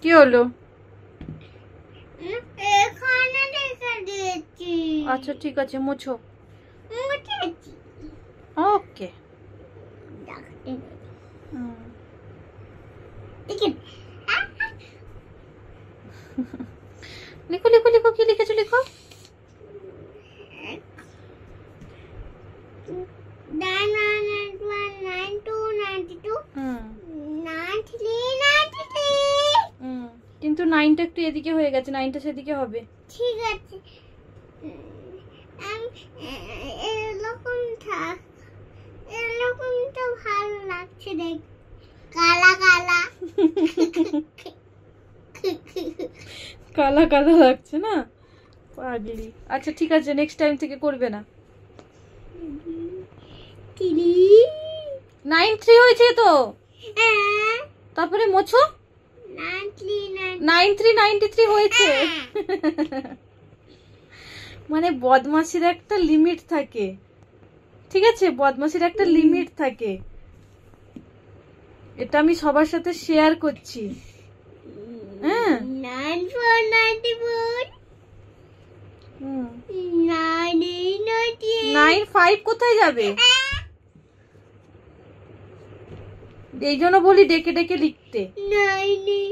কি হলো? এখানে রেখে দিয়েছি। আচ্ছা ঠিক আছে, মুছো। মুছেছি। ওকে। লিখো লিখো লিখো, কি লিখেছো লিখো। 9919292 কিন্তু 9টা একটু এদিকে হয়ে গেছে, 9টা সেদিকে হবে। ঠিক আছে, এরকম থাক, এরকম তো ভালো লাগছে দেখ, কালা কালা কালা কালা লাগছে না, পাগলি। আচ্ছা ঠিক আছে, নেক্সট টাইম থেকে করবে না। 93 হয়েছে তো, তারপরে মোছো। 93 হয়েছে। মানে বদমাশির একটা লিমিট থাকে, ঠিক আছে, বদমাশির একটা লিমিট থাকে, এটা আমি সবার সাথে শেয়ার করছি। হ্যাঁ, 95 কোথায় যাবে? এই জন্য বলি ডেকে ডেকে লিখতে। 95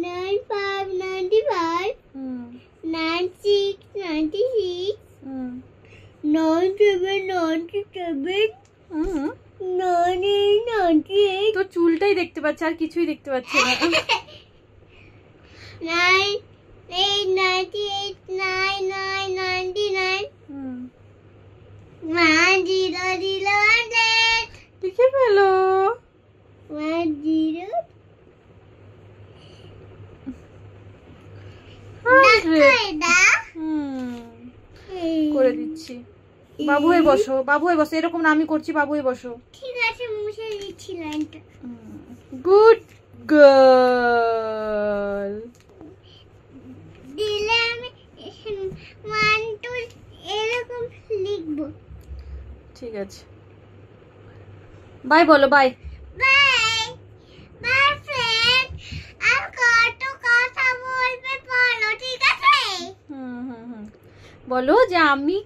96 96 97 97 98 তো চুলটাই দেখতে পাচ্ছি, আর কিছুই দেখতে পাচ্ছি না। 98 99 99 100 লিখে ফেলো। 10 করে দিচ্ছি। বাবু হয়ে বসো, বাবু হয়ে বসো, এরকম না আমি করছি, বাবু হয়ে বসো। ঠিক আছে, মুছে দিচ্ছি লাইনটা। Good girl. দিলে আমি 1 2 এরকম লিখবো। ঠিক আছে, বাই বলো, বাই। বাই বাই ফ্রেন্ড, আর কত কথা বলবে বলো, ঠিক আছে? বলো যে আমি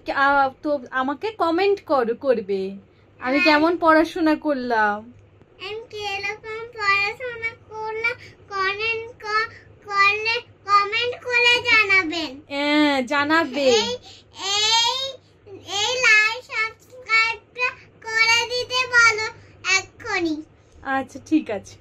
তো আমাকে কমেন্ট করবে আমি কেমন পড়াশোনা করলাম, আমি কিরকম পড়াশোনা করলাম, কমেন্ট করে জানাবেন। হ্যাঁ জানাবে। এই লাইক সাবস্ক্রাইবটা করে দিতে বলো এক্ষুনি। আচ্ছা ঠিক আছে।